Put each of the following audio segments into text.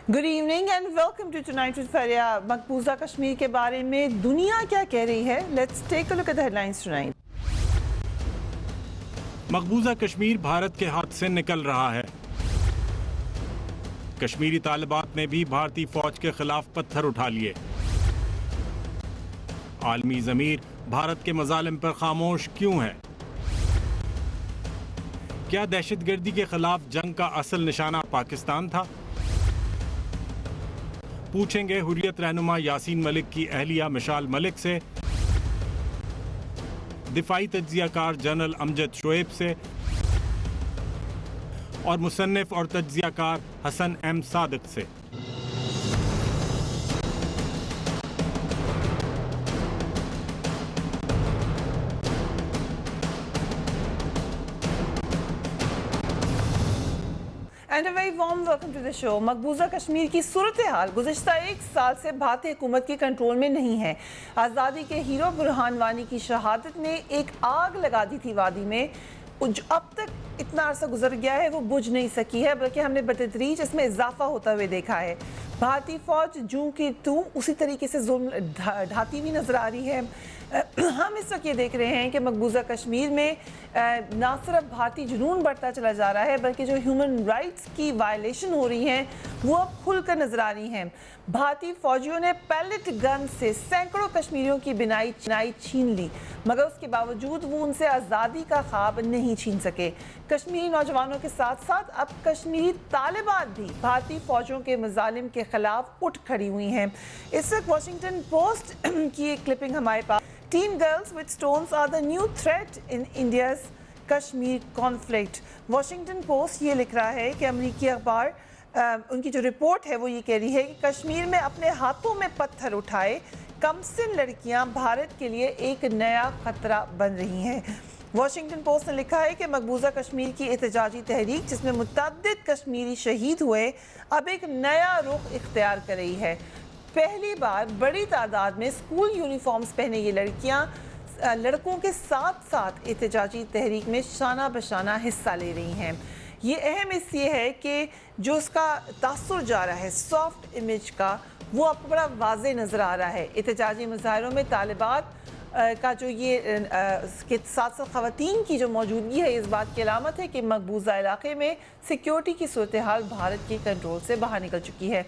Good evening and welcome to tonight with Fareeha. मकबूजा कश्मीर के बारे में दुनिया क्या कह रही है, let's take a look at the headlines tonight. मकबूजा कश्मीर भारत के हाथ से निकल रहा है। कश्मीरी तालिबात ने भी भारतीय फौज के खिलाफ पत्थर उठा लिए। आलमी ज़मीर भारत के मजालिम पर खामोश क्यों है? क्या दहशतगर्दी के खिलाफ जंग का असल निशाना पाकिस्तान था? पूछेंगे हुर्रियत रहनुमा यासीन मलिक की अहलिया मिशाल मलिक से, दिफाई तज्जियाकार जनरल अमजद शोएब से और मुसन्निफ और तज्जियाकार हसन एम सादिक से। And a very warm welcome to the show. मकबूजा कश्मीर की सूरत हाल गुज़िश्ता एक साल से भारतीय हुकूमत के कंट्रोल में नहीं है। आज़ादी के हीरो बुरहान वानी की शहादत ने एक आग लगा दी थी वादी में, जो अब तक इतना अरसा गुजर गया है वो बुझ नहीं सकी है, बल्कि हमने बतदरीज इसमें इजाफा होता हुए देखा है। भारतीय फौज जूं की तू उसी तरीके से जुल्म ढाती हुई नजर आ रही है। हम इस वक्त ये देख रहे हैं कि मकबूजा कश्मीर में ना सिर्फ भारतीय जुनून बढ़ता चला जा रहा है, बल्कि जो ह्यूमन राइट्स की वायलेशन हो रही हैं वो अब खुलकर नजर आ रही हैं। भारतीय फौजियों ने पैलेट गन से सैकड़ों कश्मीरियों की बिनाई छीन ली, मगर उसके बावजूद वो उनसे आज़ादी का ख्वाब नहीं छीन सके। कश्मीरी नौजवानों के साथ साथ अब कश्मीरी तालिबात भी भारतीय फौजों के मजालिम के खिलाफ उठ खड़ी हुई हैं। इस वक्त वॉशिंगटन पोस्ट की एक क्लिपिंग हमारे पास। Teen girls with stones are the new threat in India's Kashmir conflict. Washington Post ये लिख रहा है कि अमेरिकी अखबार उनकी जो रिपोर्ट है वो ये कह रही है कि कश्मीर में अपने हाथों में पत्थर उठाए कमसिन लड़कियां भारत के लिए एक नया खतरा बन रही हैं। वॉशिंगटन पोस्ट ने लिखा है कि मकबूजा कश्मीर की एहतजाजी तहरीक, जिसमें मुतअद्दिद कश्मीरी शहीद हुए, अब एक नया रुख इख्तियार कर रही है। पहली बार बड़ी तादाद में स्कूल यूनिफॉर्म्स पहने ये लड़कियां लड़कों के साथ साथ एहतजाजी तहरीक में शाना बशाना हिस्सा ले रही हैं। ये अहम इसलिए है कि जो उसका तासुर जा रहा है सॉफ्ट इमेज का, वो आपको बड़ा वाज़े नज़र आ रहा है। एहतजाजी मुजाहरों में तालिबात का जो ये के साथ साथ ख़वातीन की जो मौजूदगी है, इस बात की अलामत है कि मकबूजा इलाके में सिक्योरिटी की सूरत हाल भारत के कंट्रोल से बाहर निकल चुकी है।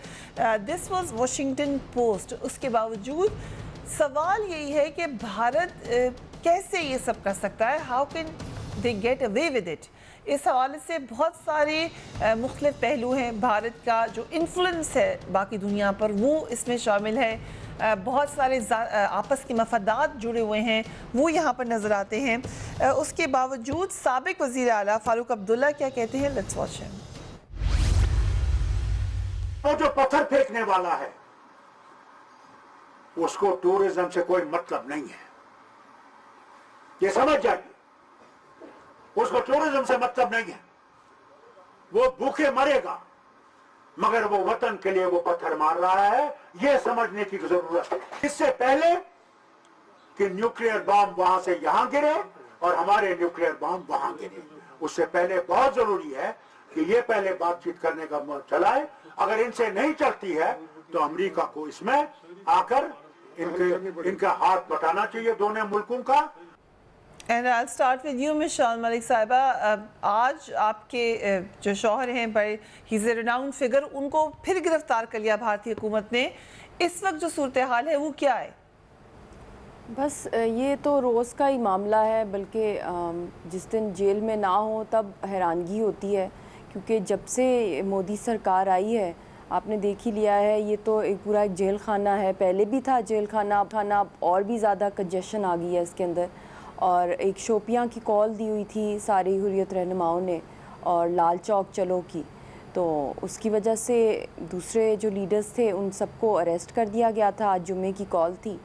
This was Washington post. उसके बावजूद सवाल यही है कि भारत कैसे ये सब कर सकता है, how can they get away with it. इस हवाले से बहुत सारे मुख्तलिफ पहलू हैं। भारत का जो इन्फ्लुएंस है बाकी दुनिया पर वो इसमें शामिल है। बहुत सारे आपस के मफादात जुड़े हुए हैं वो यहाँ पर नज़र आते हैं। उसके बावजूद साबिक वज़ीर आला फारूक अब्दुल्ला क्या कहते हैं, लेट्स वॉच हिम। वो जो पत्थर फेंकने वाला है उसको टूरिज्म से कोई मतलब नहीं है, ये समझ जाइए। उसको टूरिज्म से मतलब नहीं है, वो भूखे मरेगा, मगर वो वतन के लिए वो पत्थर मार रहा है, ये समझने की जरूरत है। इससे पहले कि न्यूक्लियर बॉम्ब वहां से यहां गिरे और हमारे न्यूक्लियर बॉम्ब वहां गिरे, उससे पहले बहुत जरूरी है कि ये पहले बातचीत करने का चलाए। अगर इनसे नहीं चलती है तो अमेरिका को इसमें आकर इनका हाथ बटाना चाहिए दोनों मुल्कों का। And I start with you Mishal Malik साहिबा। आज आपके जो शौहर हैं, बड़े ही इज़ ए रिनाउंड फिगर, उनको फिर गिरफ्तार कर लिया भारतीय हुकूमत ने। इस वक्त जो सूरत हाल है वो क्या है? बस ये तो रोज़ का ही मामला है, बल्कि जिस दिन जेल में ना हो तब हैरानगी होती है, क्योंकि जब से मोदी सरकार आई है आपने देख ही लिया है, ये तो एक पूरा एक जेल खाना है। पहले भी था जेल खाना और भी ज़्यादा कंजेशन आ गई है इसके अंदर। और एक शोपियां की कॉल दी हुई थी सारी हुर्रियत रहनुमाओं ने और लाल चौक चलो की, तो उसकी वजह से दूसरे जो लीडर्स थे उन सबको अरेस्ट कर दिया गया था। आज जुम्मे की कॉल थी,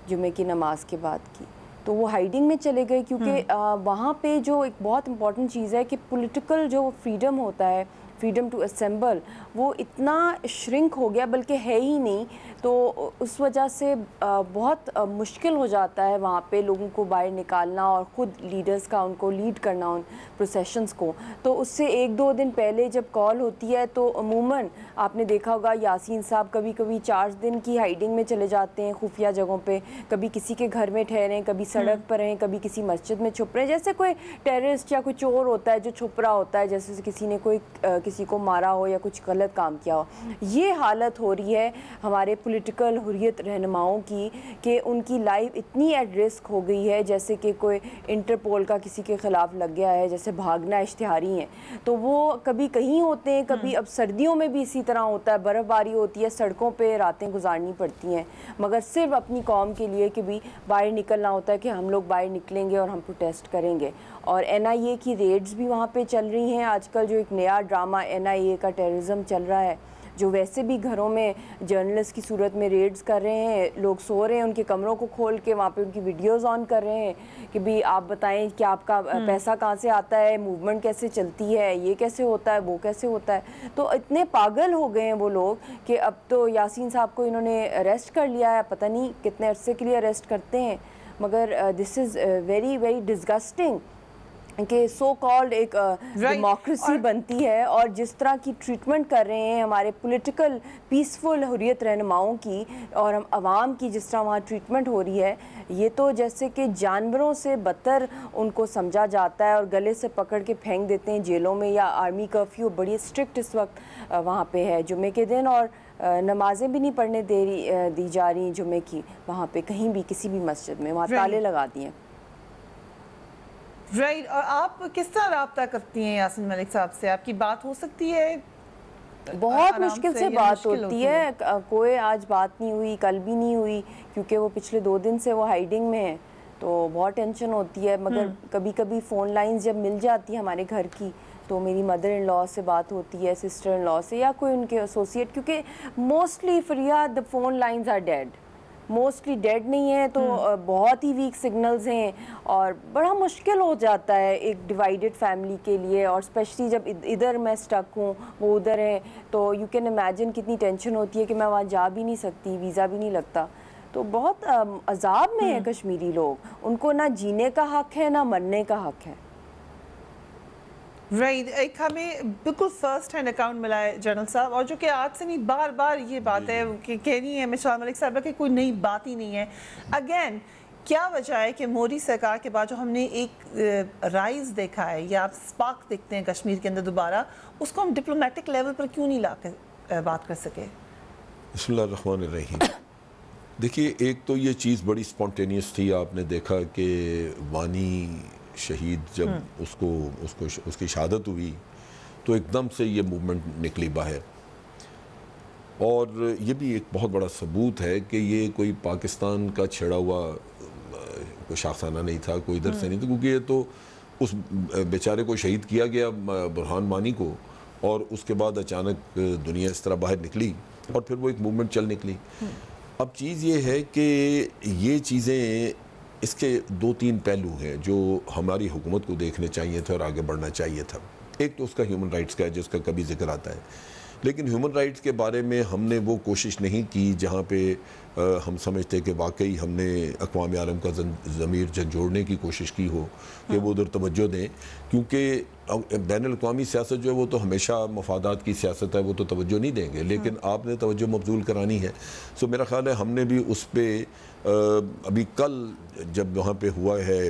जुम्मे की नमाज के बाद की, तो वो हाइडिंग में चले गए, क्योंकि वहाँ पे जो एक बहुत इम्पॉर्टेंट चीज़ है कि पॉलिटिकल जो फ्रीडम होता है फ्रीडम टू असेंबल, वो इतना श्रिंक हो गया, बल्कि है ही नहीं। तो उस वजह से बहुत मुश्किल हो जाता है वहाँ पे लोगों को बाहर निकालना और ख़ुद लीडर्स का उनको लीड करना उन प्रोसेशंस को। तो उससे 1-2 दिन पहले जब कॉल होती है तो अमूमन आपने देखा होगा यासीन साहब कभी कभी 4 दिन की हाइडिंग में चले जाते हैं खुफिया जगहों पे, कभी किसी के घर में ठहरें, कभी सड़क पर रहें, कभी किसी मस्जिद में छुप रहे हैं, जैसे कोई टेररिस्ट या कोई चोर होता है जो छुप रहा होता है, जैसे किसी ने कोई किसी को मारा हो या कुछ गलत काम किया हो। ये हालत हो रही है हमारे पॉलिटिकल हुर्रियत रहनुमाओं की कि उनकी लाइफ इतनी एट रिस्क हो गई है, जैसे कि कोई इंटरपोल का किसी के ख़िलाफ़ लग गया है, जैसे भागना इश्तिहारी हैं, तो वो कभी कहीं होते हैं, कभी अब सर्दियों में भी इसी तरह होता है, बर्फ़बारी होती है, सड़कों पे रातें गुजारनी पड़ती हैं, मगर सिर्फ अपनी कौम के लिए कि भी बाहर निकलना होता है कि हम लोग बाहर निकलेंगे और हम प्रोटेस्ट करेंगे। और NIA की रेड्स भी वहाँ पे चल रही हैं आजकल, जो एक नया ड्रामा NIA का टेररिज्म चल रहा है, जो वैसे भी घरों में जर्नलिस्ट की सूरत में रेड्स कर रहे हैं, लोग सो रहे हैं उनके कमरों को खोल के, वहाँ पे उनकी वीडियोस ऑन कर रहे हैं कि भी आप बताएं कि आपका पैसा कहाँ से आता है, मूवमेंट कैसे चलती है, ये कैसे होता है, वो कैसे होता है। तो इतने पागल हो गए हैं वो लोग कि अब तो यासीन साहब को इन्होंने अरेस्ट कर लिया है, पता नहीं कितने अरसे के लिए अरेस्ट करते हैं, मगर this is very very disgusting कि सो कॉल्ड एक डेमोक्रेसी बनती है और जिस तरह की ट्रीटमेंट कर रहे हैं हमारे पॉलिटिकल पीसफुल हुर्रियत रहनुमाओं की और हम आवाम की जिस तरह वहाँ ट्रीटमेंट हो रही है, ये तो जैसे कि जानवरों से बदतर उनको समझा जाता है और गले से पकड़ के फेंक देते हैं जेलों में। या आर्मी कर्फ्यू बड़ी स्ट्रिक्ट इस वक्त वहाँ पे है जुमे के दिन, और नमाजें भी नहीं पढ़ने दी जा रही जुमे की वहाँ पे कहीं भी किसी भी मस्जिद में, वहाँ ताले लगा दिए। राइट। और आप किस तरह रब्ता करती हैं यासीन मलिक साहब से? आपकी बात हो सकती है? बहुत मुश्किल से बात होती है, कोई आज बात नहीं हुई, कल भी नहीं हुई, क्योंकि वो पिछले 2 दिन से वो हाइडिंग में है, तो बहुत टेंशन होती है। मगर कभी कभी फ़ोन लाइंस जब मिल जाती है हमारे घर की, तो मेरी मदर इन लॉ से बात होती है, सिस्टर इन लॉ से, या कोई उनके एसोसिएट, क्योंकि मोस्टली फरिया the phone lines are dead, mostly dead नहीं है, तो बहुत ही वीक सिग्नल्स हैं और बड़ा मुश्किल हो जाता है एक डिवाइडेड फैमिली के लिए। और स्पेशली जब इधर मैं स्टक हूँ, वो उधर है, तो यू कैन इमेजिन कितनी टेंशन होती है कि मैं वहाँ जा भी नहीं सकती, वीज़ा भी नहीं लगता। तो बहुत अजाब में है कश्मीरी लोग, उनको ना जीने का हक है ना मरने का हक है। राइट। एक हमें बिल्कुल फर्स्ट हैंड अकाउंट मिला है जनरल साहब, और जो कि आज से नहीं बार बार ये बात है कि कहनी है मिसाल मलिक साहब कि कोई नई बात ही नहीं है। अगेन क्या वजह है कि मोदी सरकार के बाद जो हमने एक राइज देखा है या स्पार्क देखते हैं कश्मीर के अंदर दोबारा, उसको हम डिप्लोमेटिक लेवल पर क्यों नहीं ला कर बात कर सके? बिस्मिल्लाहिर्रहमानिर्रहीम। देखिए, एक तो ये चीज़ बड़ी स्पॉन्टेनियस थी। आपने देखा कि वानी शहीद जब उसको उसकी शहादत हुई तो एकदम से ये मूवमेंट निकली बाहर, और ये भी एक बहुत बड़ा सबूत है कि ये कोई पाकिस्तान का छेड़ा हुआ कोई शाखसाना नहीं था, कोई इधर से नहीं था, क्योंकि ये तो उस बेचारे को शहीद किया गया बुरहान वानी को, और उसके बाद अचानक दुनिया इस तरह बाहर निकली और फिर वो एक मूवमेंट चल निकली। अब चीज़ ये है कि ये चीज़ें, इसके 2-3 पहलू हैं जो हमारी हुकूमत को देखने चाहिए थे और आगे बढ़ना चाहिए था। एक तो उसका ह्यूमन राइट्स का है जिसका कभी जिक्र आता है, लेकिन ह्यूमन राइट्स के बारे में हमने वो कोशिश नहीं की जहाँ पे हम समझते कि वाकई हमने अक़वाम आलम का ज़मीर झंझोड़ने की कोशिश की हो कि वो उधर तवज्जो दें, क्योंकि बैनुल-अक़वामी सियासत जो है वो तो हमेशा मफादात की सियासत है, वो तो तवज्जो नहीं देंगे, लेकिन आपने तवज्जो मबज़ूल करानी है। सो मेरा ख़्याल है हमने भी उस पर अभी कल जब वहाँ पे हुआ है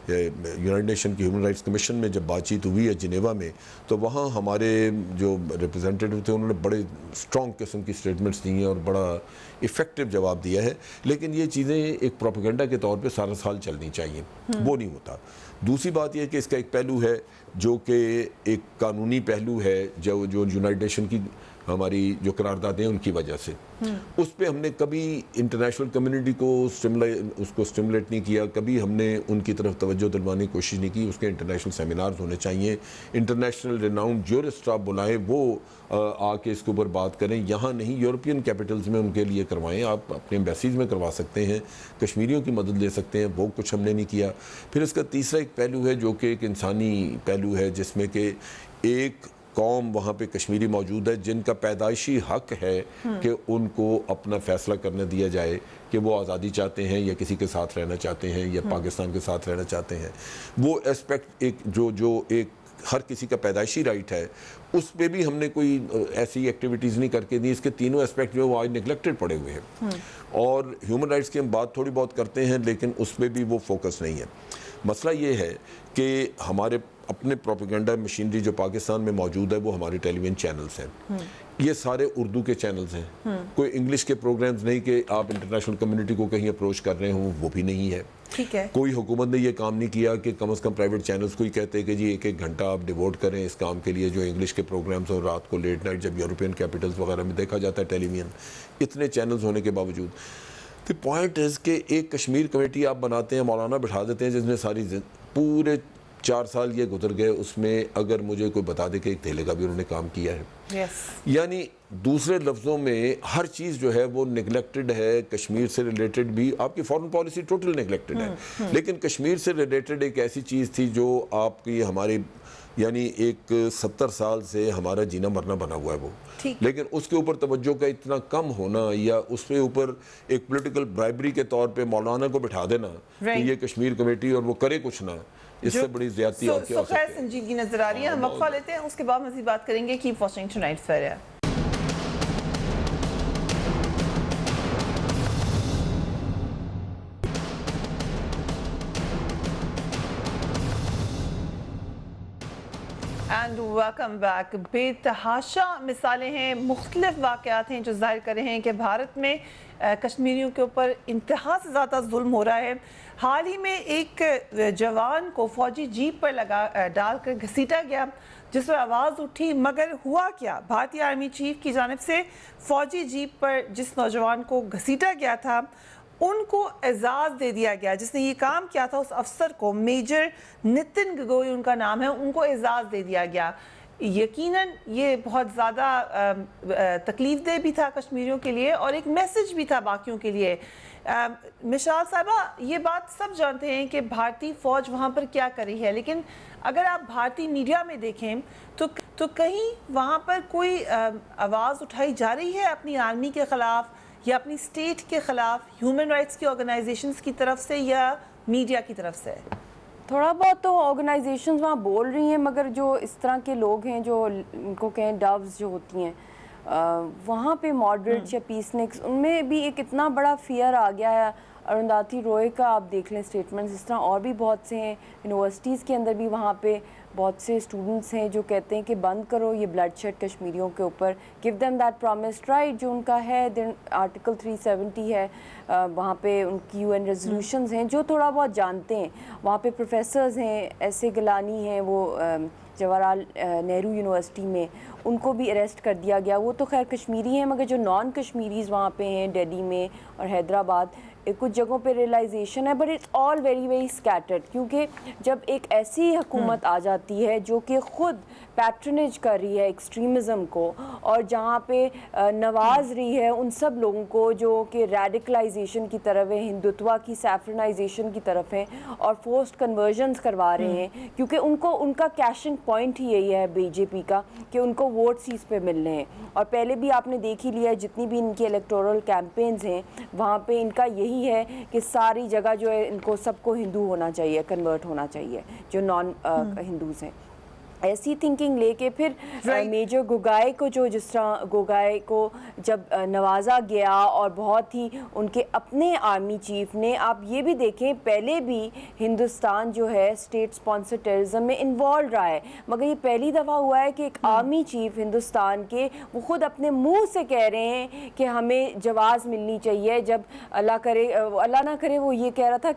यूनाइटेड नेशन की ह्यूमन राइट्स कमीशन में जब बातचीत हुई है जिनेवा में, तो वहाँ हमारे जो रिप्रेजेंटेटिव थे उन्होंने बड़े स्ट्रॉन्ग किस्म की स्टेटमेंट्स दी हैं और बड़ा इफ़ेक्टिव जवाब दिया है। लेकिन ये चीज़ें एक प्रोपेगेंडा के तौर पे सारा साल चलनी चाहिए, वो नहीं होता। दूसरी बात यह है कि इसका एक पहलू है जो कि एक कानूनी पहलू है, जो यूनाइटेड नेशन की हमारी जो करारदादें हैं उनकी वजह से, उस पर हमने कभी इंटरनेशनल कम्युनिटी को उसको स्टिमुलेट नहीं किया, कभी हमने उनकी तरफ तवज्जो दिलवाने की कोशिश नहीं की। उसके इंटरनेशनल सेमिनार्स होने चाहिए, इंटरनेशनल रिनाउंड ज्यूरिस्ट आप बुलाएं, वो आके इसके ऊपर बात करें। यहाँ नहीं, यूरोपियन कैपिटल्स में उनके लिए करवाएं, आप अपने एम्बेसीज में करवा सकते हैं, कश्मीरियों की मदद ले सकते हैं, वो कुछ हमने नहीं किया। फिर इसका तीसरा एक पहलू है जो कि एक इंसानी पहलू है, जिसमें कि एक قوم وہاں پہ کشمیری موجود ہے جن کا پیدائشی حق ہے کہ ان کو اپنا فیصلہ کرنے دیا جائے کہ وہ آزادی چاہتے ہیں یا کسی کے ساتھ رہنا چاہتے ہیں یا پاکستان کے ساتھ رہنا چاہتے ہیں. وہ اسپیکٹ ایک جو ایک ہر کسی کا پیدائشی رائٹ ہے, اس پہ بھی ہم نے کوئی ایسی ایکٹیویٹیز نہیں کر کے دی. اس کے تینوں اسپیکٹ جو ہے وہ آج نگلیکٹڈ پڑے ہوئے ہیں, اور ہیومن رائٹس کی ہم بات تھوڑی بہت کرتے ہیں لیکن اس پہ بھی وہ فوکس نہیں ہے. مسئلہ یہ ہے کہ ہمارے اپنے پروپیگنڈا مشینری جو پاکستان میں موجود ہے وہ ہمارے ٹیلی ویژن چینلز ہیں, یہ سارے اردو کے چینلز ہیں. کوئی انگلش کے پروگرامز نہیں کہ آپ انٹرنیشنل کمیونٹی کو کہیں اپروچ کر رہے ہوں, وہ بھی نہیں ہے. ٹھیک ہے, کوئی حکومت نے یہ کام نہیں کیا کہ کم از کم پرائیویٹ چینلز کو ہی کہتے کہ جی 1-1 گھنٹہ آپ ڈیووٹ کریں اس کام کے لیے جو انگلش کے پروگرامز اور رات کو لیٹ نائٹ جب یورپین کیپٹلز وغیرہ میں دیکھا جاتا ہے ٹیلی ویژن, اتنے چینلز ہونے کے باوجود. دی پوائنٹ از کہ ایک کشمیر کمیٹی آپ بناتے ہیں, مولانا بٹھا دیتے ہیں جس نے ساری پورے 4 سال یہ گزر گئے, اس میں اگر مجھے کوئی بتا دے کہ ایک تھیلے کا بھی انہوں نے کام کیا ہے. یعنی دوسرے لفظوں میں ہر چیز جو ہے وہ نگلیکٹڈ ہے. کشمیر سے ریلیٹڈ بھی آپ کی فارن پالیسی ٹوٹل نگلیکٹڈ ہے, لیکن کشمیر سے ریلیٹڈ ایک ایسی چیز تھی جو آپ کی ہماری یعنی ایک 70 سال سے ہمارا جینا مرنا بنا ہوا ہے وہ, لیکن اس کے اوپر توجہ کا اتنا کم ہونا یا اس پہ اوپر ایک پولیٹیکل برائبری کے طور پہ مولانا کو بٹھا دینا کہ یہ کشمیر کمیٹی اور وہ کرے کچھ نہ, اس سے بڑی زیادتی اور کیا ہو سکتی ہے. سنجیدگی نظر آ رہی ہے. ہم وقفہ لیتے ہیں, اس کے بعد مزید بات کریں گے. Keep watching tonight fair. And welcome back. بے تحاشا مثالیں ہیں, مختلف واقعات ہیں جو ظاہر کر رہے ہیں کہ بھارت میں کشمیریوں کے اوپر انتہا سے زیادہ ظلم ہو رہا ہے. حال ہی میں ایک جوان کو فوجی جیپ پر ڈال کر گھسیٹا گیا جس پر آواز اٹھی, مگر ہوا کیا؟ بھارتی آرمی چیف کی جانب سے فوجی جیپ پر جس نوجوان کو گھسیٹا گیا تھا ان کو اعزاز دے دیا گیا. جس نے یہ کام کیا تھا اس افسر کو, میجر نتن گگوئی ان کا نام ہے, ان کو اعزاز دے دیا گیا. یقیناً یہ بہت زیادہ تکلیف دہ بھی تھا کشمیریوں کے لیے اور ایک میسج بھی تھا باقیوں کے لیے. مشال صاحبہ, یہ بات سب جانتے ہیں کہ بھارتی فوج وہاں پر کیا کر رہی ہے, لیکن اگر آپ بھارتی میڈیا میں دیکھیں تو کہیں وہاں پر کوئی آواز اٹھائی جا رہی ہے اپنی آرمی کے خلاف یا اپنی اسٹیٹ کے خلاف, ہیومن رائٹس کی آرگنائزیشنز کی طرف سے یا میڈیا کی طرف سے؟ تھوڑا بہت تو آرگنائزیشنز وہاں بول رہی ہیں, مگر جو اس طرح کے لوگ ہیں جو ان کو کہیں ڈوز جو ہوتی ہیں وہاں پہ ماڈریٹس یا پیسنکس, ان میں بھی ایک اتنا بڑا فیئر آ گیا ہے. ارندھاتی روئے کا آپ دیکھ لیں اسٹیٹمنٹس, اس طرح اور بھی بہت سے ہیں. یونیورسٹیز کے اندر بھی وہاں پہ بہت سے اسٹوڈنٹس ہیں جو کہتے ہیں کہ بند کرو یہ بلڈ شیڈ کشمیریوں کے اوپر, give them that promised right جو ان کا ہے. دین آرٹیکل 370 ہے, وہاں پہ ان کی UN ریزولوشنز ہیں جو تھوڑا بہت جانتے ہیں. وہاں پہ پروفیسرز ہیں, ایس اے گیلانی ہیں وہ جواہر لال نہرو یونیورسٹی میں, ان کو بھی اریسٹ کر دیا گیا. وہ تو خیر کشمیری ہیں, مگر جو نان کشمیریز وہاں پہ ہیں دہلی میں اور حیدرآباد, کچھ جگہوں پہ ریئلائزیشن ہے, but it's all very very scattered. کیونکہ جب ایک ایسی حکومت آ جاتی ہے جو کہ خود پیٹرنیج کر رہی ہے ایکسٹریمزم کو, اور جہاں پہ نواز رہی ہے ان سب لوگوں کو جو کہ ریڈیکلائزیشن کی طرف ہے, ہندوتوا کی سیفرنائزیشن کی طرف ہیں اور فورسڈ کنورژنز کروا رہے ہیں, کیونکہ ان کا کیشنگ پوائنٹ ہی یہی ہے بی جے پی کا کہ ان کو ووٹس اس پہ مل رہے ہیں. اور پہلے بھی آپ نے دیکھ ہی لیا ہے جتنی بھی ان کی الیکٹورل کیمپینز ہیں وہاں پہ ان کا یہی ہے کہ ساری جگہ جو ہے ان کو سب کو ہندو ہونا چاہیے, کنورٹ ہونا چاہیے جو نان ہندوز ہیں. ایسی تھنکنگ لے کے پھر میجر گوگائی کو جس طرح گوگائی کو جب نوازا گیا اور بہت ہی ان کے اپنے آرمی چیف نے, آپ یہ بھی دیکھیں پہلے بھی ہندوستان جو ہے اسٹیٹ اسپانسر ٹیررزم میں انوالو رہا ہے, مگر یہ پہلی دفعہ ہوا ہے کہ ایک آرمی چیف ہندوستان کے وہ خود اپنے منہ سے کہہ رہے ہیں کہ ہمیں جواز ملنی چاہیے. جب اللہ نہ کرے وہ یہ کہہ رہا تھا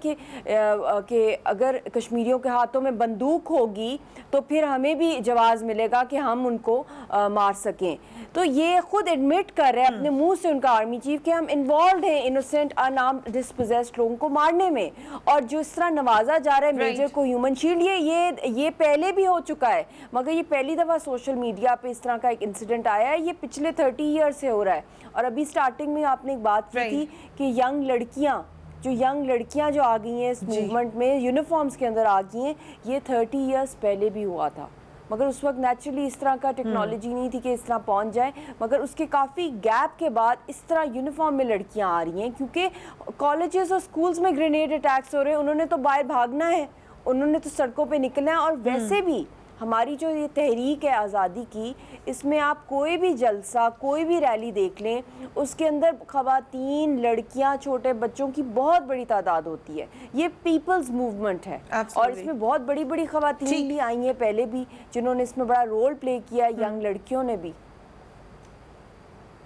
کہ اگر کشمیریوں کے ہاتھوں میں بندوق ہوگی تو پھر ہمیں بھی جواز ملے گا کہ ہم ان کو مار سکیں. تو یہ خود ایڈمٹ کر رہے ہیں اپنے منہ سے ان کا آرمی چیف کہ ہم انوالوڈ ہیں انوسینٹ انارمڈ ڈسپوزیسڈ لوگوں کو مارنے میں. اور جو اس طرح نوازا جا رہا ہے میجر کو ہیومن شیلڈ, یہ پہلے بھی ہو چکا ہے, مگر یہ پہلی دفعہ سوشل میڈیا پہ اس طرح کا ایک انسیڈنٹ آیا ہے. یہ پچھلے 30 ایئر سے ہو رہا ہے. اور ابھی سٹارٹنگ میں آپ نے ایک بات کی تھی کہ ینگ لڑکیاں جو آ گئی ہیں اس موومنٹ میں, یونیفارمز کے اندر آ گئی ہیں, یہ 30 ایئرز پہلے بھی ہوا تھا. مگر اس وقت نیچرلی اس طرح کا ٹیکنالوجی نہیں تھی کہ اس طرح پہنچ جائیں. مگر اس کے کافی گیپ کے بعد اس طرح یونیفارم میں لڑکیاں آ رہی ہیں, کیونکہ کالجز اور سکولز میں گرینیڈ اٹیکس ہو رہے ہیں, انہوں نے تو باہر بھاگنا ہے, انہوں نے تو سڑکوں پہ نکلنا ہے. اور ویسے بھی ہماری جو یہ تحریک ہے آزادی کی, اس میں آپ کوئی بھی جلسہ, کوئی بھی ریلی دیکھ لیں, اس کے اندر خواتین, لڑکیاں, چھوٹے بچوں کی بہت بڑی تعداد ہوتی ہے. یہ پیپلز موومنٹ ہے, اور اس میں بہت بڑی بڑی خواتین بھی آئی ہیں پہلے بھی, جنہوں نے اس میں بڑا رول پلے کیا, ینگ لڑکیوں نے بھی.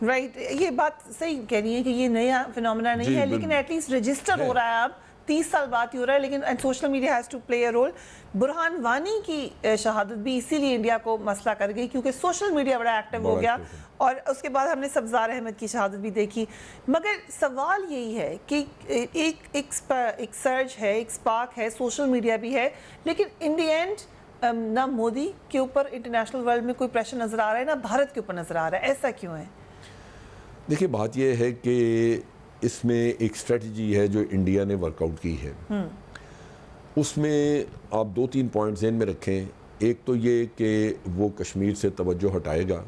رائٹ, یہ بات صحیح کہہ رہی ہے کہ یہ نیا فنومینا نہیں ہے, لیکن ایٹ لیسٹ رجسٹر ہو رہا ہے اب, 30 سال بعد ہی ہو رہا ہے. لیکن social media has to play a role. Burhan Wani کی شہادت بھی اسی لیے انڈیا کو مسئلہ کر گئی کیونکہ سوشل میڈیا بڑا ایکٹیو ہو گیا, اور اس کے بعد ہم نے سبزار احمد کی شہادت بھی دیکھی. مگر سوال یہی ہے کہ ایک سرج ہے, ایک سپارک ہے, سوشل میڈیا بھی ہے, لیکن ان دی اینڈ نہ مودی کے اوپر انٹرنیشنل ورلڈ میں کوئی پریشر نظر آ رہا ہے, نہ بھارت کے اوپر نظر آ رہا ہے. ایسا کیوں ہے؟ دیکھیے, بات یہ ہے کہ اس میں ایک اسٹریٹجی ہے جو انڈیا نے ورک آؤٹ کی ہے. اس میں آپ 2-3 پوائنٹ ذہن میں رکھیں. ایک تو یہ کہ وہ کشمیر سے توجہ ہٹائے گا,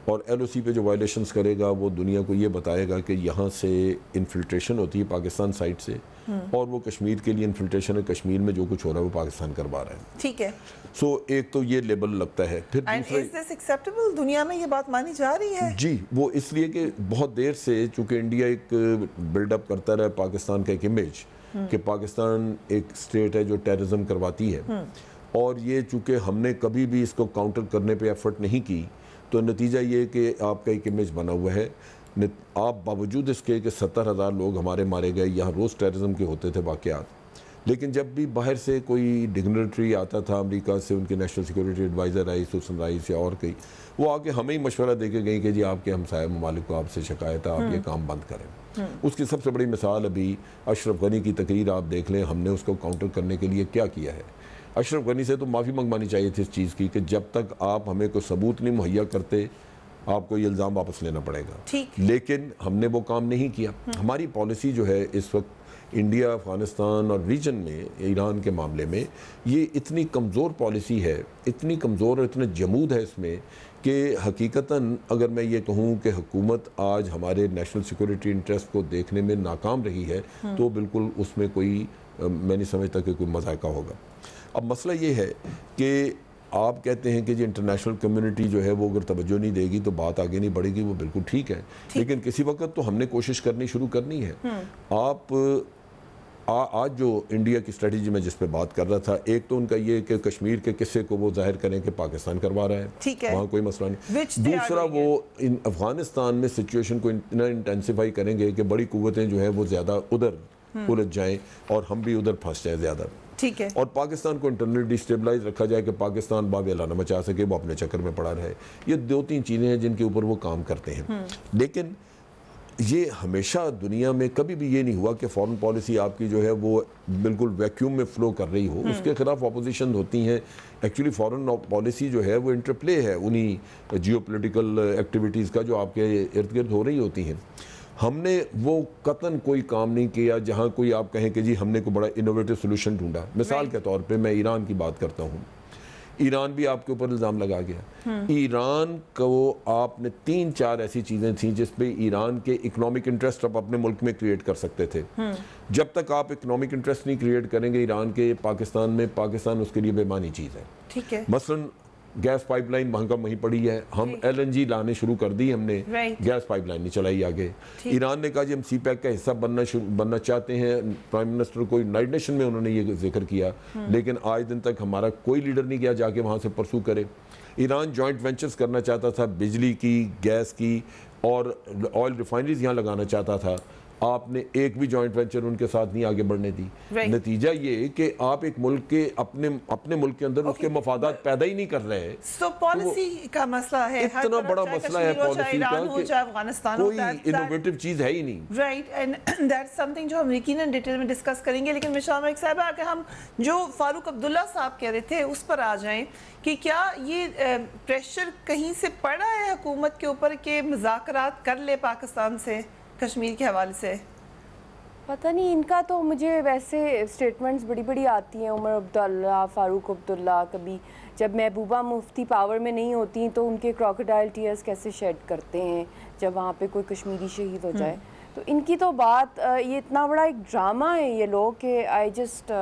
اور ایل او سی پہ جو وائلیشنز کرے گا وہ دنیا کو یہ بتائے گا کہ یہاں سے انفلٹریشن ہوتی ہے پاکستان سائٹ سے, اور وہ کشمیر کے لیے انفلٹریشن ہے, کشمیر میں جو کچھ ہو رہا ہے وہ پاکستان کروا رہا ہے. ٹھیک ہے. سو ایک تو یہ لیبل لگتا ہے. پھر ایکسیپٹیبل دنیا میں یہ بات مانی جا رہی ہے؟ جی, وہ اس لیے کہ بہت دیر سے چونکہ انڈیا ایک بلڈ اپ کرتا رہا ہے پاکستان کا ایک امیج کہ پاکستان ایک اسٹیٹ ہے جو ٹیررزم کرواتی ہے, اور یہ چونکہ ہم نے کبھی بھی اس کو کاؤنٹر کرنے پہ ایفرٹ نہیں کی, تو نتیجہ یہ کہ آپ کا ایک امیج بنا ہوا ہے. آپ باوجود اس کے کہ 70,000 لوگ ہمارے مارے گئے, یہاں روز ٹیررزم کے ہوتے تھے واقعات, لیکن جب بھی باہر سے کوئی ڈگنیٹری آتا تھا, امریکہ سے ان کے نیشنل سیکورٹی ایڈوائزر آئی, سوسن رائس یا اور کئی, وہ آ کے ہمیں ہی مشورہ دے کے گئی کہ جی آپ کے ہمسایہ ممالک کو آپ سے شکایت ہے, آپ یہ کام بند کریں. اس کی سب سے بڑی مثال ابھی اشرف غنی کی تقریر آپ دیکھ لیں, ہم نے اس کو کاؤنٹر کرنے کے لیے کیا کیا ہے. اشرف غنی سے تو معافی منگوانی چاہیے تھی اس چیز کی کہ جب تک آپ ہمیں کوئی ثبوت نہیں مہیا کرتے آپ کو یہ الزام واپس لینا پڑے گا. لیکن ہم نے وہ کام نہیں کیا. ہماری پالیسی جو ہے اس وقت انڈیا, افغانستان اور ریجن میں ایران کے معاملے میں یہ اتنی کمزور پالیسی ہے, اتنی کمزور اور اتنا جمود ہے اس میں کہ حقیقتاً اگر میں یہ کہوں کہ حکومت آج ہمارے نیشنل سیکورٹی انٹرسٹ کو دیکھنے میں ناکام رہی ہے تو بالکل اس میں کوئی میں نہیں سمجھتا کہ کوئی مذائقہ ہوگا. اب مسئلہ یہ ہے کہ آپ کہتے ہیں کہ جی انٹرنیشنل کمیونٹی جو ہے وہ اگر توجہ نہیں دے گی تو بات آگے نہیں بڑھے گی, وہ بالکل ٹھیک ہے, لیکن کسی وقت تو ہم نے کوشش کرنی شروع کرنی ہے. آپ آج جو انڈیا کی اسٹریٹجی میں جس پہ بات کر رہا تھا, ایک تو ان کا یہ کہ کشمیر کے قصے کو وہ ظاہر کریں کہ پاکستان کروا رہا ہے, وہاں کوئی مسئلہ نہیں. دوسرا وہ افغانستان میں سچویشن کو اتنا انٹینسیفائی کریں گے کہ بڑی قوتیں جو ہیں وہ زیادہ ادھر الجھ جائیں اور ہم بھی ادھر پھنس جائیں زیادہ. ٹھیک ہے. اور پاکستان کو انٹرنل ڈیسٹیبلائز رکھا جائے کہ پاکستان باب اعلیٰ نہ مچا سکے, وہ اپنے چکر میں پڑا رہے. یہ 2-3 چیزیں ہیں جن کے اوپر وہ کام کرتے ہیں. لیکن یہ ہمیشہ دنیا میں کبھی بھی یہ نہیں ہوا کہ فارن پالیسی آپ کی جو ہے وہ بالکل ویکیوم میں فلو کر رہی ہو. اس کے خلاف اپوزیشن ہوتی ہیں. ایکچولی فارن پالیسی جو ہے وہ انٹرپلے ہے انہی جیو پولیٹیکل ایکٹیویٹیز کا جو آپ کے ارد گرد ہو رہی ہوتی ہیں. ہم نے وہ قطعاً کوئی کام نہیں کیا جہاں کوئی آپ کہیں کہ جی ہم نے کوئی بڑا انوویٹو سولوشن ڈھونڈا. مثال کے طور پہ میں ایران کی بات کرتا ہوں. ایران بھی آپ کے اوپر الزام لگا گیا. ایران کو آپ نے 3-4 ایسی چیزیں تھیں جس پہ ایران کے اکنامک انٹرسٹ آپ اپنے ملک میں کریٹ کر سکتے تھے. جب تک آپ اکنامک انٹرسٹ نہیں کریٹ کریں گے ایران کے پاکستان میں, پاکستان اس کے لیے بے معنی چیز ہے. ٹھیک ہے. مثلاً گیس پائپ لائن وہاں کا وہیں پڑی ہے, ہم LNG لانے شروع کر دی, ہم نے گیس پائپ لائن نہیں چلائی آگے. ایران نے کہا جی ہم سی پیک کا حصہ بننا چاہتے ہیں. پرائم منسٹر کو یونائیٹڈ نیشن میں انہوں نے یہ ذکر کیا, لیکن آج دن تک ہمارا کوئی لیڈر نہیں گیا جا کے وہاں سے پرسو کرے. ایران جوائنٹ وینچرز کرنا چاہتا تھا, بجلی کی, گیس کی اور آئل ریفائنریز یہاں لگانا چاہتا تھا. آپ نے ایک بھی جوائنٹ وینچر ان کے ساتھ نہیں آگے بڑھنے دی. نتیجہ یہ کہ آپ ایک ملک کے اپنے ملک کے اندر اس کے مفادات پیدا ہی نہیں کر رہے ہیں. سو پالیسی کا مسئلہ ہے, اتنا بڑا مسئلہ ہے پالیسی کا کہ کوئی انوویٹو چیز ہے ہی نہیں. Right, and that's some thing جو ہم یقیناً ڈیٹیل میں ڈسکس کریں گے. لیکن مشال ملک صاحبہ کہ ہم جو فاروق عبداللہ صاحب کہہ رہے تھے اس پر آ جائیں کہ کیا یہ پریشر کہیں سے پڑا ہے حکومت کے اوپر کہ مذاکرات کر لے پاکستان سے کشمیر کے حوالے سے؟ पता नहीं, इनका तो मुझे वैसे स्टेटमेंट्स बड़ी बड़ी आती हैं, उमर अब्दुल्ला, फारूक अब्दुल्ला, कभी जब महबूबा मुफ्ती पावर में नहीं होती तो उनके क्रोकोडाइल टीयर्स कैसे शेड करते हैं जब वहाँ पे कोई कश्मीरी शहीद हो जाए। तो इनकी तो बात, ये इतना बड़ा एक ड्रामा है ये लोग कि I just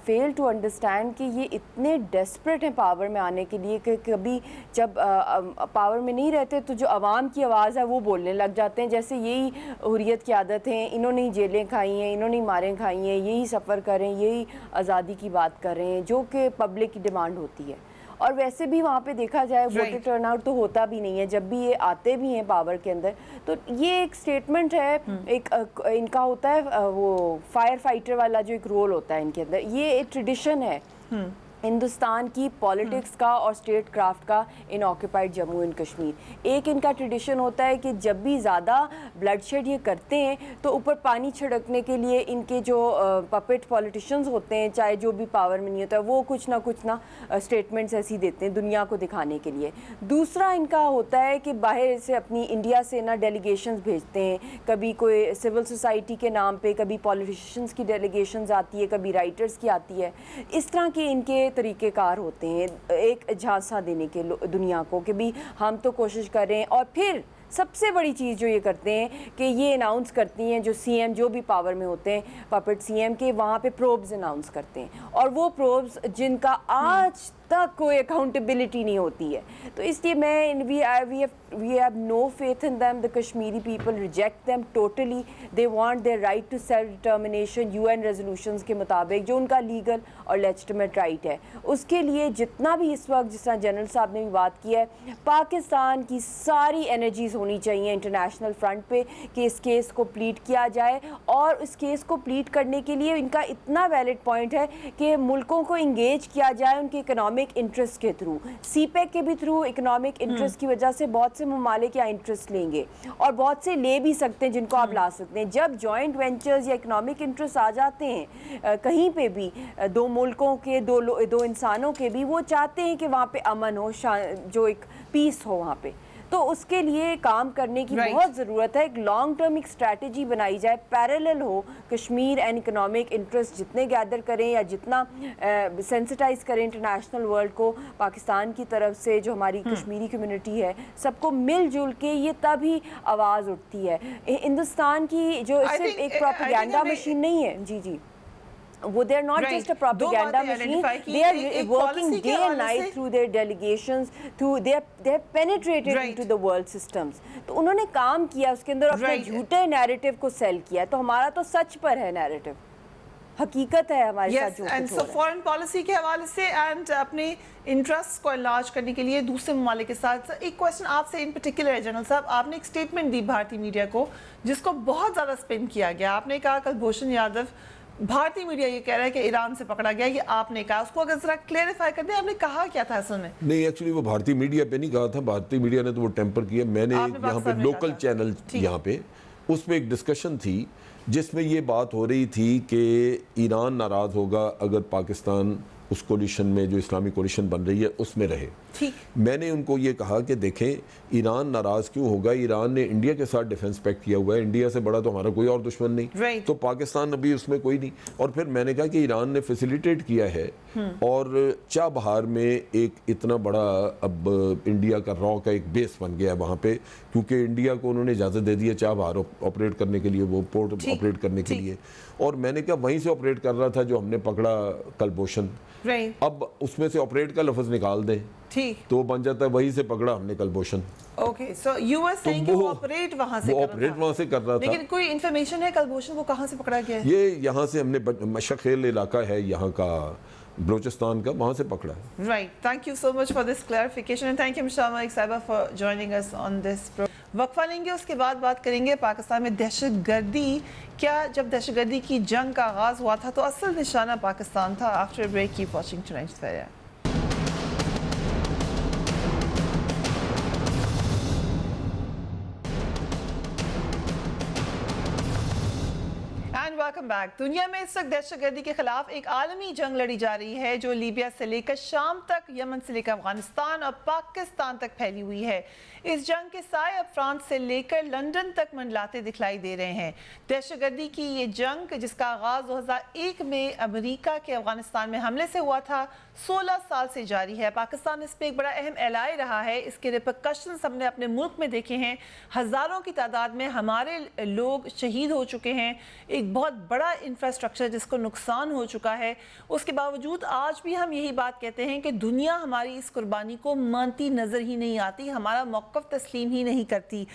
fail to understand कि ये इतने डेस्परेट हैं पावर में आने के लिए कि कभी जब पावर में नहीं रहते तो जो आवाम की आवाज़ है वो बोलने लग जाते हैं, जैसे यही हुर्रियत की आदत है, इन्होंने ही जेलें खाई हैं, इन्होंने ही मारें खाई हैं, यही सफ़र करें, यही आज़ादी की बात कर रहे हैं जो कि पब्लिक की डिमांड होती है। और वैसे भी वहाँ पे देखा जाए वोटर टर्नआउट तो होता भी नहीं है जब भी ये आते भी हैं पावर के अंदर। तो ये एक स्टेटमेंट है, एक इनका होता है वो फायर फाइटर वाला जो एक रोल होता है इनके अंदर, ये एक ट्रेडिशन है हिंदुस्तान की पॉलिटिक्स का और स्टेट क्राफ्ट का इन ऑक्यूपाइड जम्मू एंड कश्मीर। एक इनका ट्रेडिशन होता है कि जब भी ज़्यादा ब्लडशेड ये करते हैं तो ऊपर पानी छिड़कने के लिए इनके जो पपेट पॉलिटिशियंस होते हैं, चाहे जो भी पावर में नहीं होता, वो कुछ ना स्टेटमेंट्स ऐसी देते हैं दुनिया को दिखाने के लिए। दूसरा इनका होता है कि बाहर से अपनी इंडिया से ना डेलीगेशंस भेजते हैं, कभी कोई सिविल सोसाइटी के नाम पे, कभी पॉलिटिशियंस की डेलीगेशंस आती है, कभी राइटर्स की आती है। इस तरह के इनके तरीक़ेकार होते हैं एक झांसा देने के दुनिया को कि भी हम तो कोशिश कर रहे हैं। और फिर सबसे बड़ी चीज़ जो ये करते हैं कि ये अनाउंस करती हैं जो सीएम जो भी पावर में होते हैं, पपेट सीएम के, वहाँ पे प्रोब्स अनाउंस करते हैं, और वो प्रोब्स जिनका आज तक कोई अकाउंटेबिलिटी नहीं होती है। तो इसलिए मैं we have no faith in them. The Kashmiri people reject them totally. They want their right to self determination UN resolutions के मुताबिक, जो उनका लीगल और लेजिटिमेट राइट है। उसके लिए जितना भी इस वक्त, जिस तरह जनरल साहब ने भी बात की है, पाकिस्तान की सारी एनर्जीज होनी चाहिए इंटरनेशनल फ्रंट पे कि इस केस को प्लीड किया जाए। और इस केस को प्लीड करने के लिए इनका इतना वैलिड पॉइंट है कि मुल्कों को इंगेज किया जाए उनके इकोनॉमिक इंटरेस्ट के थ्रू, सीपेक के भी थ्रू। इकोनॉमिक इंटरेस्ट की वजह से बहुत से ममालिक यहाँ इंटरेस्ट लेंगे और बहुत से ले भी सकते हैं जिनको आप ला सकते हैं। जब जॉइंट वेंचर्स या इकोनॉमिक इंटरेस्ट आ जाते हैं कहीं पे भी, दो मुल्कों के, दो इंसानों के भी, वो चाहते हैं कि वहाँ पे अमन हो, जो एक पीस हो वहाँ पे। तो उसके लिए काम करने की बहुत ज़रूरत है। एक लॉन्ग टर्म एक स्ट्रैटेजी बनाई जाए, पैरेलल हो। कश्मीर एंड इकोनॉमिक इंटरेस्ट जितने गैदर करें या जितना सेंसिटाइज करें इंटरनेशनल वर्ल्ड को पाकिस्तान की तरफ से, जो हमारी कश्मीरी कम्युनिटी है, सबको मिलजुल के ये तभी आवाज़ उठती है। हिंदुस्तान की जो सिर्फ एक प्रोपेगेंडा मशीन नहीं है, जी they are not just a propaganda machine, they are working day and night through their delegations, they have penetrated into the world systems। तो उन्होंने काम किया उसके अंदर, अपने झूठे नैरेटिव को सेल किया। तो हमारा तो सच पर है नैरेटिव, हकीकत है हमारे साथ जो कुछ हो रहा है। फॉरेन पॉलिसी के हवाले से एंड अपने इंटरेस्ट को इलाज करने के लिए दूसरे ममालिक के साथ, एक क्वेश्चन आपसे इन पर्टिकुलर जनरल साहब, आपने एक स्टेटमेंट दी भारतीय मीडिया को जिसको बहुत ज़्यादा स्पिन किया गया। आपने कहा कुलभूषण यादव, भारतीय मीडिया ये कह रहा है कि ईरान से पकड़ा गया, ये आपने कहा, उसको अगर जरा क्लेरिफाई कर दें, आपने कहा क्या था असल में? नहीं, एक्चुअली वो भारतीय मीडिया पे नहीं कहा था, भारतीय मीडिया ने तो वो टेम्पर किया। मैंने यहाँ पे लोकल चैनल यहाँ पे, उस पर एक डिस्कशन थी जिसमें ये बात हो रही थी कि ईरान नाराज़ होगा अगर पाकिस्तान उस कोलिशन में, जो इस्लामी कोलिशन बन रही है, उसमें रहे। मैंने उनको ये कहा कि देखें, ईरान नाराज़ क्यों होगा? ईरान ने इंडिया के साथ डिफेंस पैक्ट किया हुआ है, इंडिया से बड़ा तो हमारा कोई और दुश्मन नहीं, तो पाकिस्तान अभी उसमें कोई नहीं। और फिर मैंने कहा कि ईरान ने फैसिलिटेट किया है और चाबहार में एक इतना बड़ा अब इंडिया का रॉ का एक बेस बन गया है वहाँ पे, क्योंकि इंडिया को उन्होंने इजाज़त दे दी है चाबहार ऑपरेट करने के लिए, वो पोर्ट ऑपरेट करने के लिए। और मैंने कहा वहीं से ऑपरेट कर रहा था जो हमने पकड़ा कुलभूषण, अब उसमें से ऑपरेट का लफ्ज निकाल दें तो बन जाता है वहीं से पकड़ा हमने Kulbhushan. Okay, so you are saying कि वो ऑपरेट वहां से कर रहा था। लेकिन कोई इंफॉर्मेशन है कुलभूषण को कहां से पकड़ा गया है? ये यहाँ से हमने, मशखेल इलाका है यहाँ का, बलूचिस्तान का, वहाँ से पकड़ा है। Right, thank you so much for this clarification and thank you mister Malik साहिबा for joining us on this programme. वक्फा लेंगे, उसके बाद बात करेंगे पाकिस्तान में दहशतगर्दी। क्या जब दहशतगर्दी की जंग का आगाज हुआ था तो असल निशाना पाकिस्तान था? After break keep watching tonight's fair. Welcome back. दुनिया में इस वक्त दहशतगर्दी के खिलाफ एक आलमी जंग लड़ी जा रही है जो लीबिया से लेकर शाम तक, यमन से लेकर अफगानिस्तान और पाकिस्तान तक फैली हुई है। इस जंग के साए अब फ्रांस से लेकर लंदन तक मंडलाते दिखलाई दे रहे हैं। दहशतगर्दी की ये जंग, जिसका आगाज 2001 में अमेरिका के अफगानिस्तान में हमले से हुआ था, 16 साल से जारी है। पाकिस्तान इस पर एक बड़ा अहम एलाय रहा है। इसके रिपरकशंस हमने अपने मुल्क में देखे हैं। हज़ारों की तादाद में हमारे लोग शहीद हो चुके हैं, एक बहुत बड़ा इंफ्रास्ट्रक्चर जिसको नुकसान हो चुका है। उसके बावजूद आज भी हम यही बात कहते हैं कि दुनिया हमारी इस कुर्बानी को मानती नज़र ही नहीं आती, हमारा मौक़िफ़ तस्लीम ही नहीं करती।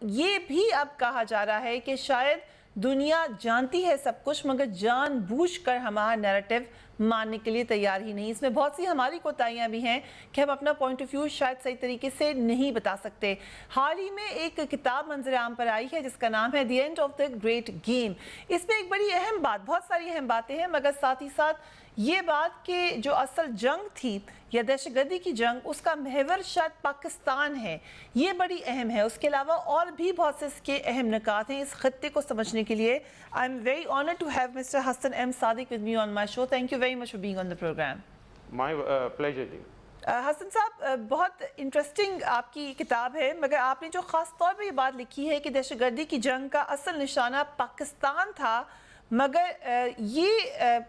ये भी अब कहा जा रहा है कि शायद दुनिया जानती है सब कुछ, मगर जानबूझकर हमारा नैरेटिव मानने के लिए तैयार ही नहीं। इसमें बहुत सी हमारी कोताहियाँ भी हैं कि हम अपना पॉइंट ऑफ व्यू शायद सही तरीके से नहीं बता सकते। हाल ही में एक किताब मंजर आम पर आई है जिसका नाम है the end of the great game. इसमें एक बड़ी अहम बात, बहुत सारी अहम बातें हैं, मगर साथ ही साथ ये बात कि जो असल जंग थी या दहशतगर्दी की जंग, उसका महवर शायद पाकिस्तान है, ये बड़ी अहम है। उसके अलावा और भी बहुत से इसके अहम निकात हैं इस खत्ते को समझने के लिए। I am very honoured to have mister Hasan M Sadiq with me on my show. Thank you very much for being on the programme. My pleasure ji. Hasan साहब, बहुत इंटरेस्टिंग आपकी किताब है, मगर आपने जो ख़ास तौर पर ये बात लिखी है कि दहशतगर्दी की जंग का असल निशाना पाकिस्तान था, मगर ये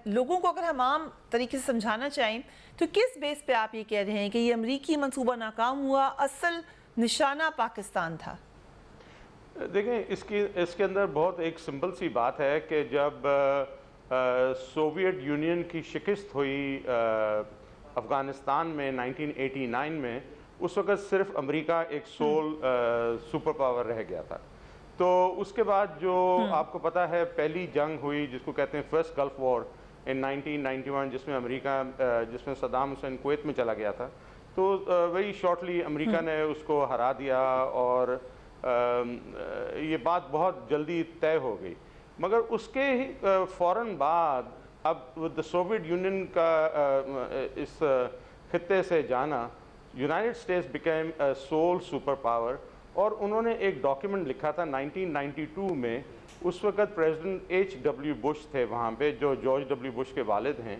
लोगों को अगर हम आम तरीके से समझाना चाहें तो किस बेस पे आप ये कह रहे हैं कि ये अमरीकी मंसूबा नाकाम हुआ, असल निशाना पाकिस्तान था? देखें, इसके अंदर बहुत एक सिंपल सी बात है कि जब सोवियत यूनियन की शिकस्त हुई अफ़गानिस्तान में 1989 में, उस वक़्त सिर्फ अमेरिका एक सोल सुपर पावर रह गया था। तो उसके बाद जो आपको पता है पहली जंग हुई जिसको कहते हैं फर्स्ट गल्फ वॉर इन 1991, जिसमें सद्दाम हुसैन कुवैत में चला गया था। तो वेरी शॉर्टली अमेरिका ने उसको हरा दिया और ये बात बहुत जल्दी तय हो गई। मगर उसके ही फ़ौरन बाद अब द सोवियत यूनियन का इस खित्ते से जाना, United States became a sole super power. और उन्होंने एक डॉक्यूमेंट लिखा था 1992 में। उस वक़्त प्रेसिडेंट H.W. बुश थे वहाँ पे, जो जॉर्ज डब्ल्यू बुश के वालिद हैं,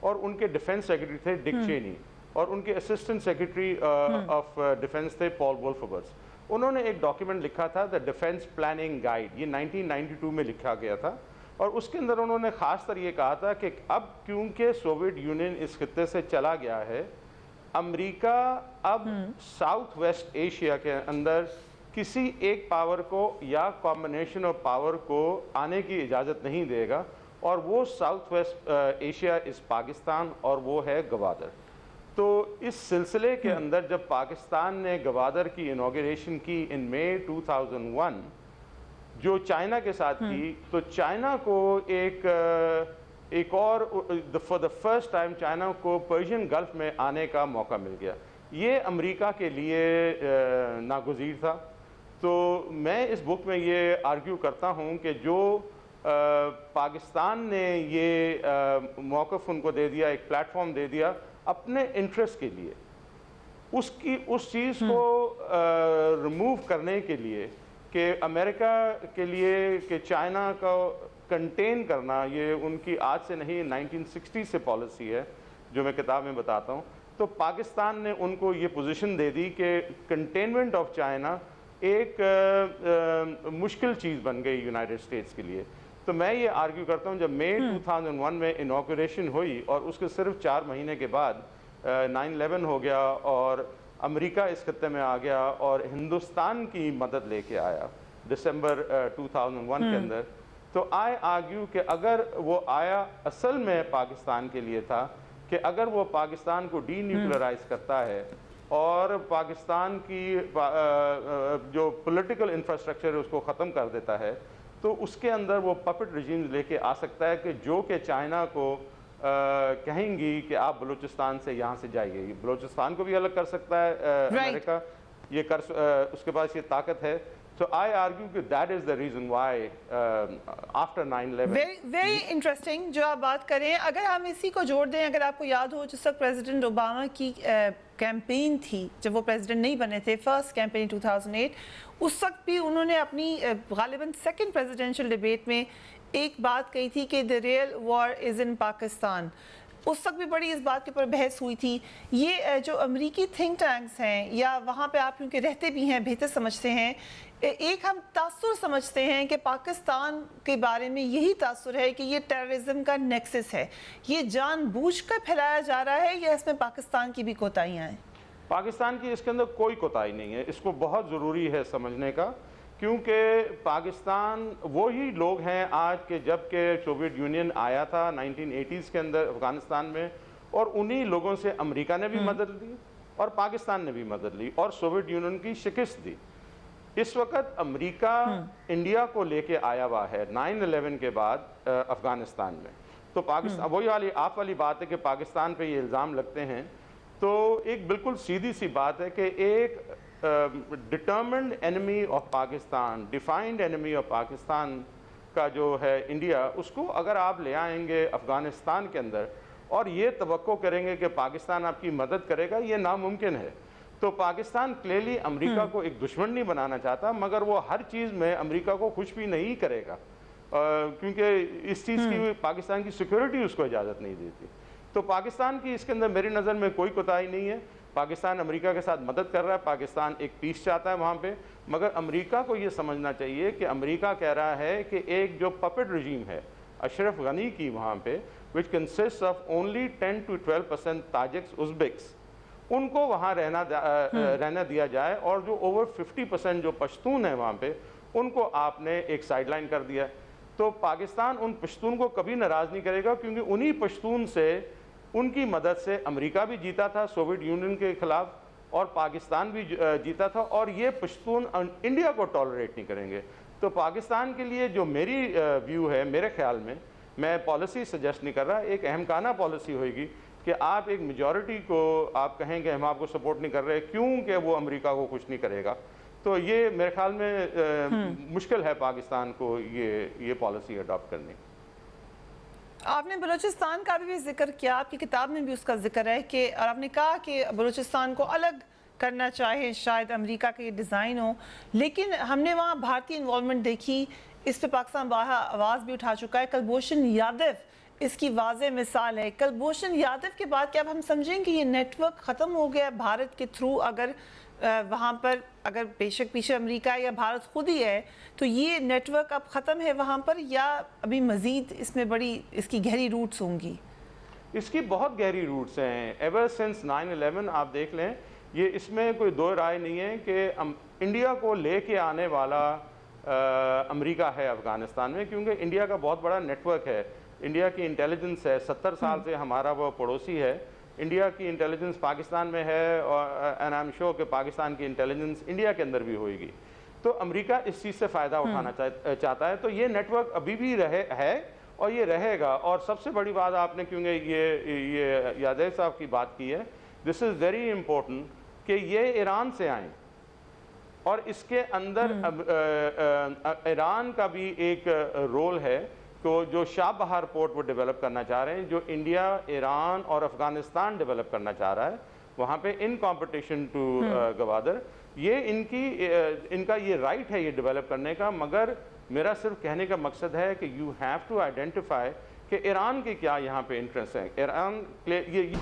और उनके डिफेंस सेक्रेटरी थे डिक चेनी, और उनके असिस्टेंट सेक्रेटरी ऑफ डिफेंस थे पॉल वुल्फबर्स। उन्होंने एक डॉक्यूमेंट लिखा था द डिफेंस प्लानिंग गाइड, ये 1992 में लिखा गया था। और उसके अंदर उन्होंने ख़ास तर ये कहा था कि अब क्योंकि सोवियत यूनियन इस खित्ते से चला गया है, अमेरिका अब साउथ वेस्ट एशिया के अंदर किसी एक पावर को या कॉम्बिनेशन ऑफ पावर को आने की इजाज़त नहीं देगा, और वो साउथ वेस्ट एशिया इस पाकिस्तान, और वो है गवादर। तो इस सिलसिले के अंदर जब पाकिस्तान ने गवादर की इनॉग्रेशन की इन मई 2001 जो चाइना के साथ की, तो चाइना को एक और for the first time China को पर्शियन गल्फ में आने का मौका मिल गया। ये अमेरिका के लिए नागुज़ीर था। तो मैं इस बुक में ये आर्ग्यू करता हूँ कि जो पाकिस्तान ने ये मौक़िफ़ उनको दे दिया, एक प्लेटफॉर्म दे दिया अपने इंटरेस्ट के लिए, उस चीज़ को रिमूव करने के लिए कि अमेरिका के लिए कि चाइना का कंटेन करना, ये उनकी आज से नहीं 1960 से पॉलिसी है, जो मैं किताब में बताता हूँ। तो पाकिस्तान ने उनको ये पोजीशन दे दी कि कंटेनमेंट ऑफ चाइना एक मुश्किल चीज़ बन गई यूनाइटेड स्टेट्स के लिए। तो मैं ये आर्ग्यू करता हूँ, जब मई 2001 में इनॉग्रेशन हुई और उसके सिर्फ 4 महीने के बाद 9/11 हो गया और अमेरिका इस खत्ते में आ गया और हिंदुस्तान की मदद लेके आया दिसंबर 2001 के अंदर, तो आई आर्ग्यू कि अगर वो आया असल में पाकिस्तान के लिए था, कि अगर वो पाकिस्तान को डीन्यूक्लियराइज करता है और पाकिस्तान की जो पॉलिटिकल इंफ्रास्ट्रक्चर है उसको ख़त्म कर देता है, तो उसके अंदर वो पपेट रेजिम्स लेके आ सकता है कि जो कि चाइना को कहेंगी कि आप बलूचिस्तान से यहाँ से जाइए। बलूचिस्तान को भी अलग कर सकता है अमेरिका, ये उसके पास ये ताकत है। So I argue that that is the reason why after 9/11 very interesting जो आप बात करें। अगर हम इसी को जोड़ दें, अगर आपको याद हो जिस वक्त प्रेसिडेंट ओबामा की कैंपेन थी, जब वो प्रेसिडेंट नहीं बने थे, फर्स्ट कैंपेन 2008, उस वक्त भी उन्होंने अपनी गालिबन सेकंड प्रेसिडेंशियल डिबेट में ایک بات کہی تھی کہ the real war is in Pakistan. اس وقت بھی بڑی اس بات کے اوپر بحث ہوئی تھی. یہ جو امریکی تھنک ٹینکس ہیں یا وہاں پہ آپ کیونکہ رہتے بھی ہیں بہتر سمجھتے ہیں, ایک ہم تاثر سمجھتے ہیں کہ پاکستان کے بارے میں یہی تاثر ہے کہ یہ ٹیررزم کا نیکسس ہے. یہ جان بوجھ کر پھیلایا جا رہا ہے یا اس میں پاکستان کی بھی کوتاہیاں ہیں؟ پاکستان کی اس کے اندر کوئی کوتاہی نہیں ہے. اس کو بہت ضروری ہے سمجھنے کا, کیونکہ پاکستان وہی لوگ ہیں آج کے جب کہ سوویت یونین آیا تھا 1980s کے اندر افغانستان میں, اور انہی لوگوں سے امریکہ نے بھی مدد لی اور پاکستان نے بھی مدد لی اور سوویت یونین کی شکست دی. اس وقت امریکہ انڈیا کو لے کے آیا ہوا ہے 9/11 کے بعد افغانستان میں. تو پاکستان وہی آپ والی بات ہے کہ پاکستان پہ یہ الزام لگتے ہیں, تو ایک بالکل سیدھی سی بات ہے کہ ایک determined enemy of Pakistan, defined enemy of Pakistan کا جو ہے انڈیا, اس کو اگر آپ لے آئیں گے افغانستان کے اندر اور یہ توقع کریں گے کہ پاکستان آپ کی مدد کرے گا, یہ ناممکن ہے. تو پاکستان کلیئرلی امریکہ کو ایک دشمن نہیں بنانا چاہتا, مگر وہ ہر چیز میں امریکہ کو خوش بھی نہیں کرے گا, کیونکہ اس چیز کی پاکستان کی سیکورٹی اس کو اجازت نہیں دیتی. تو پاکستان کی اس کے اندر میری نظر میں کوئی کوتاہی نہیں ہے. پاکستان امریکہ کے ساتھ مدد کر رہا ہے, پاکستان ایک پیس چاہتا ہے وہاں پہ, مگر امریکہ کو یہ سمجھنا چاہیے کہ امریکہ کہہ رہا ہے کہ ایک جو پپٹ رجیم ہے اشرف غنی کی وہاں پہ, which consists of only 10 to 12% تاجکس ازبیکس, ان کو وہاں رہنا دیا جائے, اور جو اوور 50% جو پشتون ہیں وہاں پہ ان کو آپ نے ایک سائیڈ لائن کر دیا. تو پاکستان ان پشتون کو کبھی ناراض نہیں کرے گا, کیونکہ انہی پشتون سے ان کی مدد سے امریکہ بھی جیتا تھا سوویت یونین کے خلاف, اور پاکستان بھی جیتا تھا, اور یہ پشتون انڈیا کو ٹالریٹ نہیں کریں گے. تو پاکستان کے لیے جو میری ویو ہے, میرے خیال میں پالیسی سجیسٹ نہیں کر رہا, ایک اہم کانہ پالیسی ہوئے گی کہ آپ ایک میجورٹی کو آپ کہیں کہ ہم آپ کو سپورٹ نہیں کر رہے کیونکہ وہ امریکہ کو خوش نہیں کرے گا. تو یہ میرے خیال میں مشکل ہے پاکستان کو یہ پالیسی اڈاپٹ کرنی. آپ نے بلوچستان کا بھی ذکر کیا, آپ کی کتاب میں بھی اس کا ذکر ہے کہ, اور آپ نے کہا کہ بلوچستان کو الگ کرنا چاہے, شاید امریکہ کا یہ ڈیزائن ہو, لیکن ہم نے وہاں بھارتی انوالومنٹ دیکھی, اس پہ پاکستان باہر آواز بھی اٹھا چکا ہے. کلبھوشن یادو اس کی واضح مثال ہے. کلبھوشن یادو کے بعد کیا اب ہم سمجھیں کہ یہ نیٹ ورک ختم ہو گیا بھارت کے تھرو, اگر وہاں پر اگر بے شک پیچھے امریکہ یا بھارت خود ہی ہے, تو یہ نیٹ ورک اب ختم ہے وہاں پر, یا ابھی مزید اس میں بڑی اس کی گہری روٹس ہوں گی؟ اس کی بہت گہری روٹس ہیں. ایور سنس 9/11 آپ دیکھ لیں, یہ اس میں کوئی دو رائے نہیں ہے کہ انڈیا کو لے کے آنے والا امریکہ ہے افغانستان میں, کیونکہ انڈیا کا بہت بڑا نیٹ ورک ہے. انڈیا کی انٹیلیجنس ہے, 70 سال سے ہمارا وہ پڑوسی ہے. انڈیا کی انٹیلیجنس پاکستان میں ہے, اور اینڈ آئی ایم شیور کہ پاکستان کی انٹیلیجنس انڈیا کے اندر بھی ہوئے گی. تو امریکہ اس چیز سے فائدہ اٹھانا چاہتا ہے. تو یہ نیٹ ورک ابھی بھی ہے اور یہ رہے گا. اور سب سے بڑی بات آپ نے کیونکہ یہ یادو صاحب کی بات کی ہے, دس از ویری امپورٹنٹ کہ یہ ایران سے آئیں, اور اس کے اندر ایران کا بھی ایک رول ہے تو جو شاہ بہار پورٹ وہ ڈیولپ کرنا چاہ رہے ہیں, جو انڈیا, ایران اور افغانستان ڈیولپ کرنا چاہ رہا ہے وہاں پہ ان کمپٹیشن ٹو گوادر. یہ ان کا یہ رائٹ ہے یہ ڈیولپ کرنے کا, مگر میرا صرف کہنے کا مقصد ہے کہ یو ہیو ٹو آئیڈینٹیفائی کہ ایران کے کیا یہاں پہ انٹرسٹ ہیں. ایران یہ